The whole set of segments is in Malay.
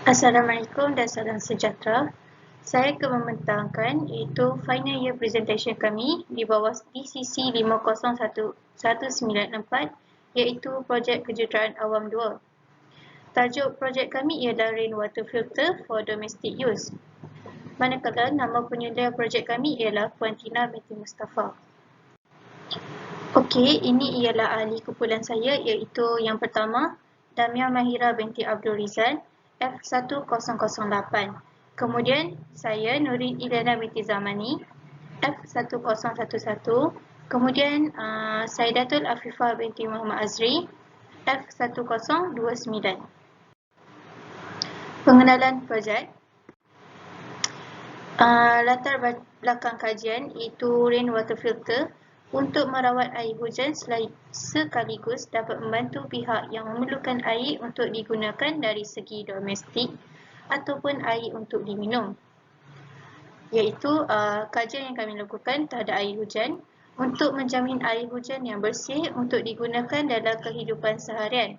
Assalamualaikum dan salam sejahtera. Saya akan membentangkan iaitu final year presentation kami di bawah DCC 501-194 iaitu projek kejuruteraan awam 2. Tajuk projek kami ialah Rainwater Filter for Domestic Use. Manakala nama penyelia projek kami ialah Puan Tina binti Mustafa. Okey, ini ialah ahli kumpulan saya iaitu yang pertama Damia Mahira binti Abdul Rizal F1008. Kemudian saya Nurin Ilana binti Zamani F1011. Kemudian Saidatul Afifah binti Muhammad Azri F1029. Pengenalan projek. Latar belakang kajian iaitu rainwater filter untuk merawat air hujan sekaligus dapat membantu pihak yang memerlukan air untuk digunakan dari segi domestik ataupun air untuk diminum. Iaitu kajian yang kami lakukan terhadap air hujan untuk menjamin air hujan yang bersih untuk digunakan dalam kehidupan seharian.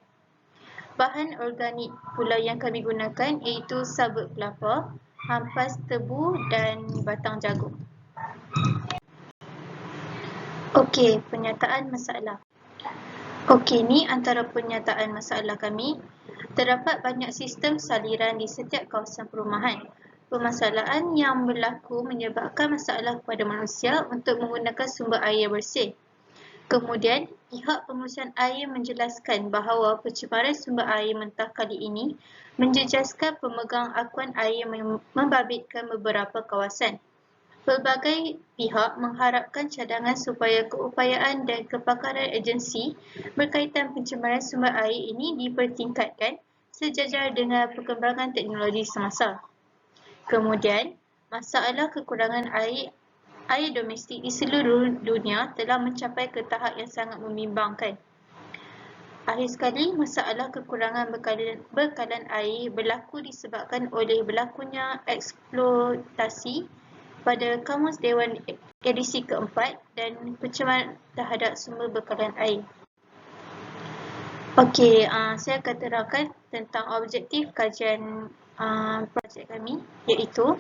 Bahan organik pula yang kami gunakan iaitu sabut kelapa, hampas tebu dan batang jagung. Okey, penyataan masalah. Okey, ni antara penyataan masalah kami. Terdapat banyak sistem saliran di setiap kawasan perumahan. Permasalahan yang berlaku menyebabkan masalah kepada manusia untuk menggunakan sumber air bersih. Kemudian, pihak pengurusan air menjelaskan bahawa pencemaran sumber air mentah kali ini menjejaskan pemegang akuan air membabitkan beberapa kawasan. Pelbagai pihak mengharapkan cadangan supaya keupayaan dan kepakaran agensi berkaitan pencemaran sumber air ini dipertingkatkan sejajar dengan perkembangan teknologi semasa. Kemudian, masalah kekurangan air domestik di seluruh dunia telah mencapai ke tahap yang sangat membimbangkan. Akhir sekali, masalah kekurangan bekalan air berlaku disebabkan oleh berlakunya eksploitasi pada Kamus Dewan edisi keempat dan pencemaran terhadap sumber bekalan air. Okey, saya akan terangkan tentang objektif kajian projek kami iaitu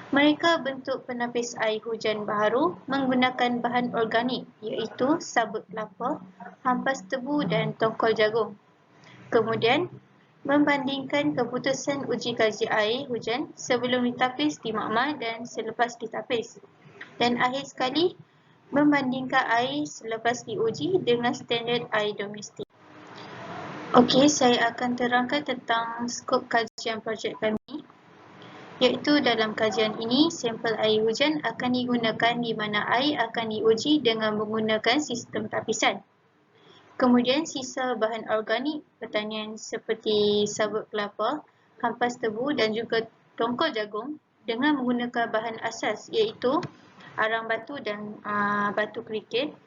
mereka bentuk penapis air hujan baharu menggunakan bahan organik iaitu sabut kelapa, hampas tebu dan tongkol jagung. Kemudian, membandingkan keputusan uji kaji air hujan sebelum ditapis di makmal dan selepas ditapis. Dan akhir sekali, membandingkan air selepas diuji dengan standard air domestik. Okey, saya akan terangkan tentang skop kajian projek kami. Iaitu dalam kajian ini, sampel air hujan akan digunakan di mana air akan diuji dengan menggunakan sistem tapisan. Kemudian sisa bahan organik pertanian seperti sabut kelapa, hampas tebu dan juga tongkol jagung dengan menggunakan bahan asas iaitu arang batu dan batu kerikil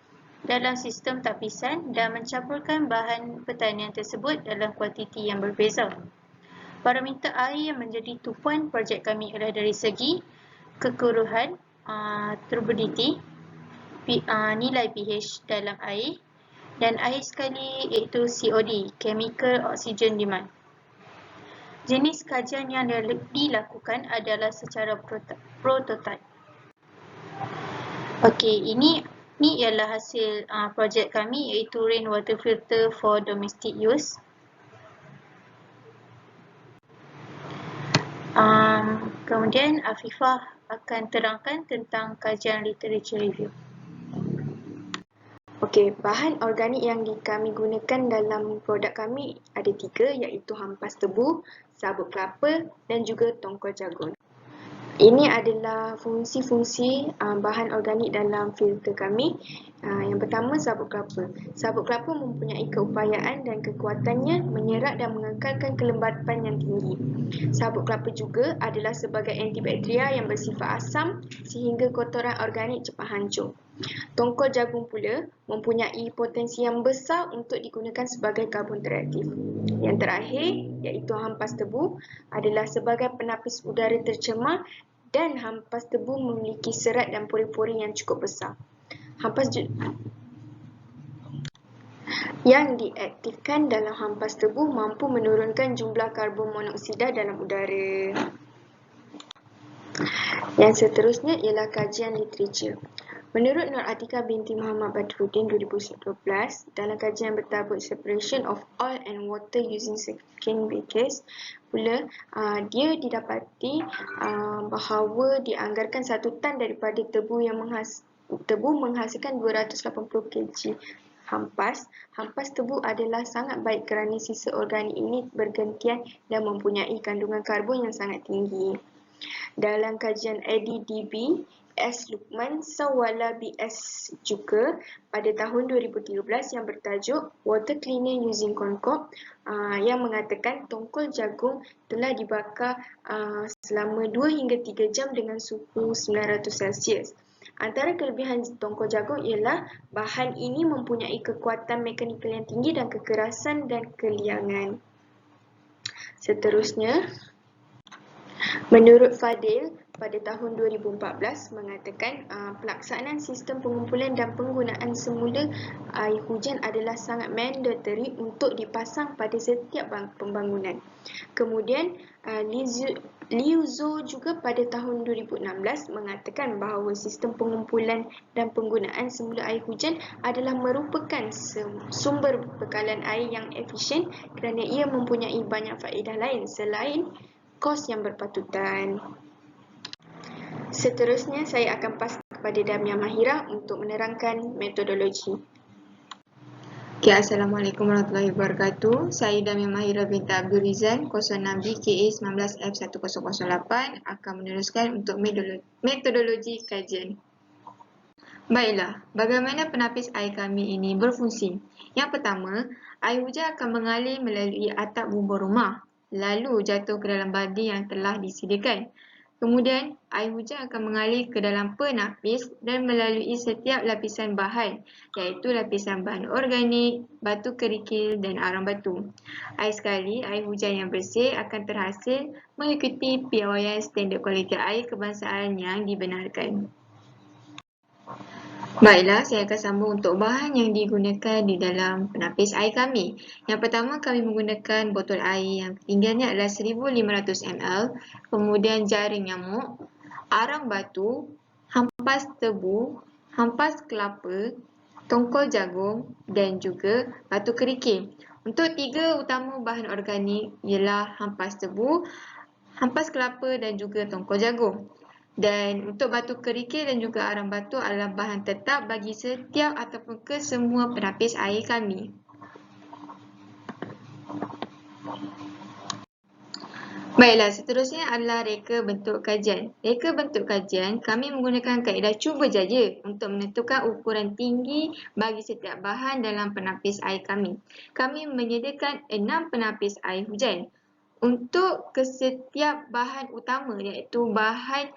dalam sistem tapisan dan mencampurkan bahan pertanian tersebut dalam kuantiti yang berbeza. Parameter air yang menjadi tumpuan projek kami adalah dari segi kekeruhan, turbidity, nilai pH dalam air dan akhir sekali iaitu COD, Chemical Oxygen Demand. Jenis kajian yang dilakukan adalah secara prototype. Okey, ini ialah hasil projek kami iaitu Rainwater Filter for Domestic Use. Kemudian Afifah akan terangkan tentang kajian literature review. Okey, bahan organik yang kami gunakan dalam produk kami ada 3 iaitu hampas tebu, sabut kelapa dan juga tongkol jagung. Ini adalah fungsi-fungsi bahan organik dalam filter kami. Yang pertama, sabut kelapa. Sabut kelapa mempunyai keupayaan dan kekuatannya menyerap dan mengekalkan kelembapan yang tinggi. Sabut kelapa juga adalah sebagai antibakteria yang bersifat asam sehingga kotoran organik cepat hancur. Tongkol jagung pula mempunyai potensi yang besar untuk digunakan sebagai karbon reaktif. Yang terakhir, iaitu hampas tebu adalah sebagai penapis udara tercemar dan hampas tebu memiliki serat dan pori-pori yang cukup besar. Yang diaktifkan dalam hampas tebu mampu menurunkan jumlah karbon monoksida dalam udara. Yang seterusnya ialah kajian literatur. Menurut Nur Atika binti Muhammad Badruddin 2012, dalam kajian bertabut Separation of Oil and Water Using Second Bakers, pula dia didapati bahawa dianggarkan 1 tan daripada tebu menghasilkan 280 kg hampas. Hampas tebu adalah sangat baik kerana sisa organik ini bergantian dan mempunyai kandungan karbon yang sangat tinggi. Dalam kajian ADDB, S. Lukman Sawala BS juga pada tahun 2013 yang bertajuk Water Cleaner Using Corncob yang mengatakan tongkol jagung telah dibakar selama 2 hingga 3 jam dengan suhu 900 Celsius. Antara kelebihan tongkol jagung ialah bahan ini mempunyai kekuatan mekanikal yang tinggi dan kekerasan dan keliangan. Seterusnya, menurut Fadil, pada tahun 2014 mengatakan pelaksanaan sistem pengumpulan dan penggunaan semula air hujan adalah sangat mandatory untuk dipasang pada setiap pembangunan. Kemudian Liu Zhou juga pada tahun 2016 mengatakan bahawa sistem pengumpulan dan penggunaan semula air hujan adalah merupakan sumber bekalan air yang efisien kerana ia mempunyai banyak faedah lain selain kos yang berpatutan. Seterusnya, saya akan pas kepada Damia Mahira untuk menerangkan metodologi. Okay, Assalamualaikum warahmatullahi wabarakatuh. Saya Damia Mahira binti Abdul Rizal 06B KA 19F1008 akan meneruskan untuk metodologi kajian. Baiklah, bagaimana penapis air kami ini berfungsi? Yang pertama, air hujan akan mengalir melalui atap bubur rumah, lalu jatuh ke dalam baldi yang telah disediakan. Kemudian, air hujan akan mengalir ke dalam penapis dan melalui setiap lapisan bahan, iaitu lapisan bahan organik, batu kerikil dan arang batu. Akhir sekali, air hujan yang bersih akan terhasil mengikuti piawaian standard kualiti air kebangsaan yang dibenarkan. Baiklah, saya akan sambung untuk bahan yang digunakan di dalam penapis air kami. Yang pertama, kami menggunakan botol air yang ketinggiannya adalah 1500 ml, kemudian jaring nyamuk, arang batu, hampas tebu, hampas kelapa, tongkol jagung dan juga batu kerikil. Untuk 3 utama bahan organik ialah hampas tebu, hampas kelapa dan juga tongkol jagung. Dan untuk batu kerikil dan juga arang batu adalah bahan tetap bagi setiap ataupun kesemua penapis air kami. Baiklah, seterusnya adalah reka bentuk kajian. Reka bentuk kajian, kami menggunakan kaedah cuba jaya untuk menentukan ukuran tinggi bagi setiap bahan dalam penapis air kami. Kami menyediakan 6 penapis air hujan. Untuk setiap bahan utama iaitu bahan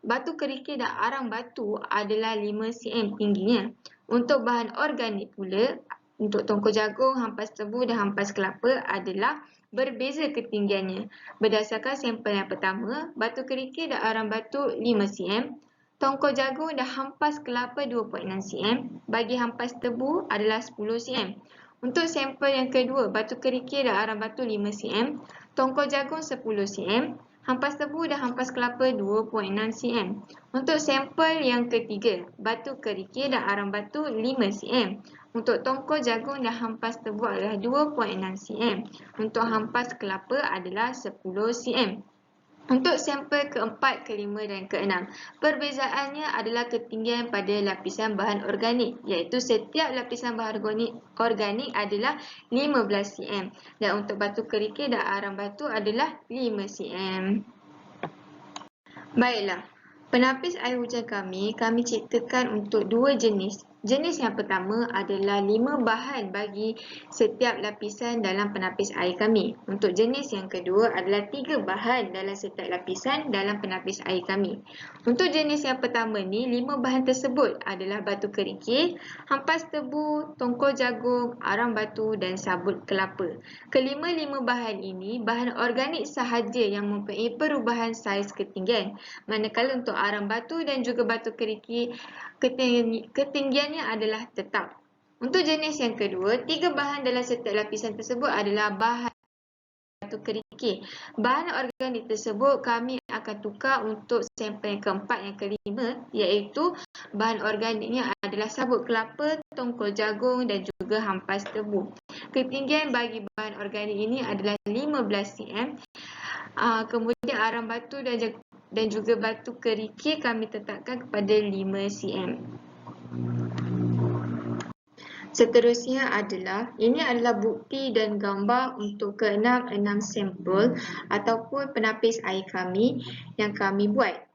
batu kerikil dan arang batu adalah 5 cm tingginya. Untuk bahan organik pula, untuk tongkol jagung, hampas tebu dan hampas kelapa adalah berbeza ketinggiannya. Berdasarkan sampel yang pertama, batu kerikil dan arang batu 5 cm, tongkol jagung dan hampas kelapa 2.6 cm, bagi hampas tebu adalah 10 cm. Untuk sampel yang kedua, batu kerikil dan arang batu 5 cm, tongkol jagung 10 cm, hampas tebu dan hampas kelapa 2.6 cm. Untuk sampel yang ketiga, batu kerikil dan arang batu 5 cm. Untuk tongkol jagung dan hampas tebu adalah 2.6 cm. Untuk hampas kelapa adalah 10 cm. Untuk sampel keempat, kelima dan keenam, perbezaannya adalah ketinggian pada lapisan bahan organik, iaitu setiap lapisan bahan organik adalah 15 cm dan untuk batu kerikil dan arang batu adalah 5 cm. Baiklah, penapis air hujan kami ciptakan untuk 2 jenis. Jenis yang pertama adalah 5 bahan bagi setiap lapisan dalam penapis air kami. Untuk jenis yang kedua adalah 3 bahan dalam setiap lapisan dalam penapis air kami. Untuk jenis yang pertama ni, 5 bahan tersebut adalah batu kerikil, hampas tebu, tongkol jagung, arang batu dan sabut kelapa. Kelima-lima bahan ini bahan organik sahaja yang mempunyai perubahan saiz ketinggian. Manakala untuk arang batu dan juga batu kerikil, ketinggiannya adalah tetap. Untuk jenis yang kedua, 3 bahan dalam setiap lapisan tersebut adalah bahan batu kerikil. Bahan organik tersebut kami akan tukar untuk sampel yang keempat, yang kelima, iaitu bahan organiknya adalah sabut kelapa, tongkol jagung dan juga hampas tebu. Ketinggian bagi bahan organik ini adalah 15 cm. Kemudian arang batu dan juga batu kerikil kami tetapkan kepada 5 cm. Seterusnya ini adalah bukti dan gambar untuk ke-6 sampel ataupun penapis air kami yang kami buat.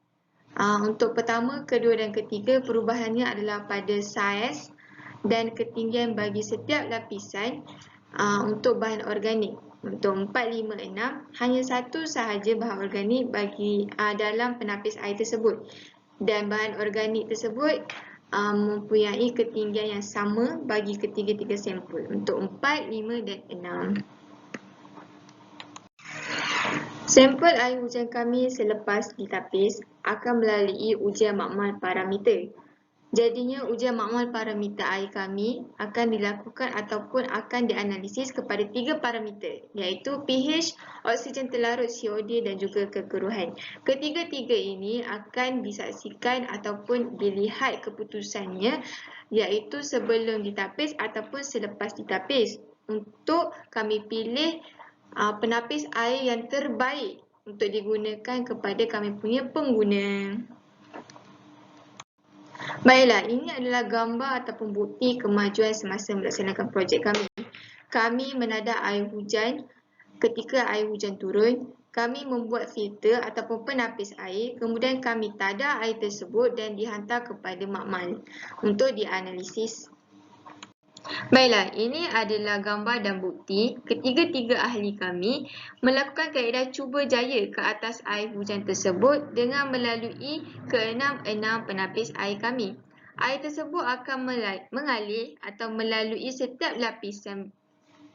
Untuk pertama, kedua dan ketiga, perubahannya adalah pada saiz dan ketinggian bagi setiap lapisan untuk bahan organik. Untuk 4, 5, 6, hanya satu sahaja bahan organik bagi dalam penapis air tersebut. Dan bahan organik tersebut mempunyai ketinggian yang sama bagi ketiga-tiga sampel untuk 4, 5 dan 6. Sampel air hujan kami selepas ditapis akan melalui ujian makmal parameter. Jadinya ujian makmal parameter air kami akan dilakukan ataupun akan dianalisis kepada 3 parameter, iaitu pH, oksigen terlarut, COD dan juga kekeruhan. Ketiga-tiga ini akan disaksikan ataupun dilihat keputusannya, iaitu sebelum ditapis ataupun selepas ditapis. Untuk kami pilih penapis air yang terbaik untuk digunakan kepada kami punya pengguna. Baiklah, ini adalah gambar ataupun bukti kemajuan semasa melaksanakan projek kami. Kami menadah air hujan. Ketika air hujan turun, kami membuat filter ataupun penapis air, kemudian kami tadah air tersebut dan dihantar kepada makmal untuk dianalisis. Baiklah, ini adalah gambar dan bukti ketiga-tiga ahli kami melakukan kaedah cuba jaya ke atas air hujan tersebut dengan melalui ke-6 penapis air kami. Air tersebut akan mengalir atau melalui setiap lapisan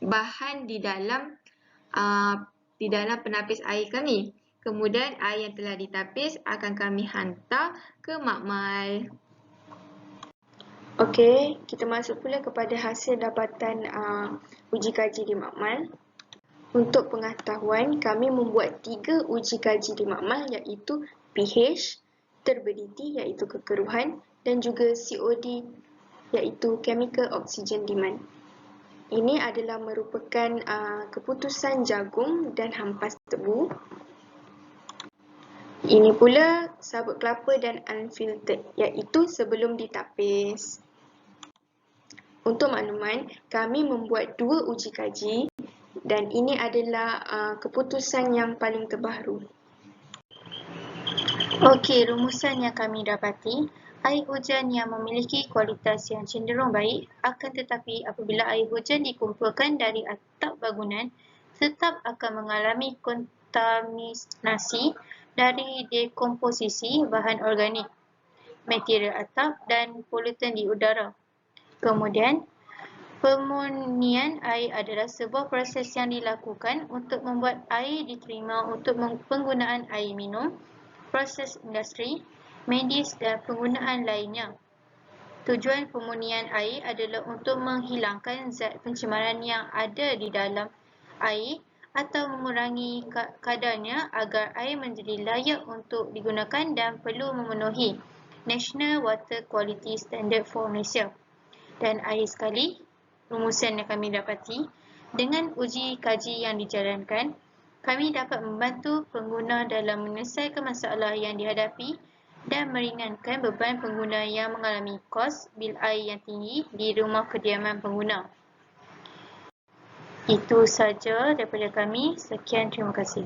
bahan di dalam penapis air kami. Kemudian air yang telah ditapis akan kami hantar ke makmal. Okey, kita masuk pula kepada hasil dapatan uji kaji di makmal. Untuk pengetahuan, kami membuat 3 uji kaji di makmal, iaitu pH, turbidity iaitu kekeruhan dan juga COD iaitu chemical oxygen demand. Ini adalah merupakan keputusan jagung dan hampas tebu. Ini pula sabut kelapa dan unfiltered iaitu sebelum ditapis. Untuk makluman, kami membuat 2 uji kaji dan ini adalah keputusan yang paling terbaru. Okey, rumusan yang kami dapati, air hujan yang memiliki kualitas yang cenderung baik, akan tetapi apabila air hujan dikumpulkan dari atap bangunan, tetap akan mengalami kontaminasi dari dekomposisi bahan organik, material atap dan polutan di udara. Kemudian, pemurnian air adalah sebuah proses yang dilakukan untuk membuat air diterima untuk penggunaan air minum, proses industri, medis dan penggunaan lainnya. Tujuan pemurnian air adalah untuk menghilangkan zat pencemaran yang ada di dalam air atau mengurangi kadarnya agar air menjadi layak untuk digunakan dan perlu memenuhi National Water Quality Standard for Malaysia. Dan akhir sekali, rumusan yang kami dapati, dengan uji kaji yang dijalankan, kami dapat membantu pengguna dalam menyelesaikan masalah yang dihadapi dan meringankan beban pengguna yang mengalami kos bil air yang tinggi di rumah kediaman pengguna. Itu saja daripada kami. Sekian, terima kasih.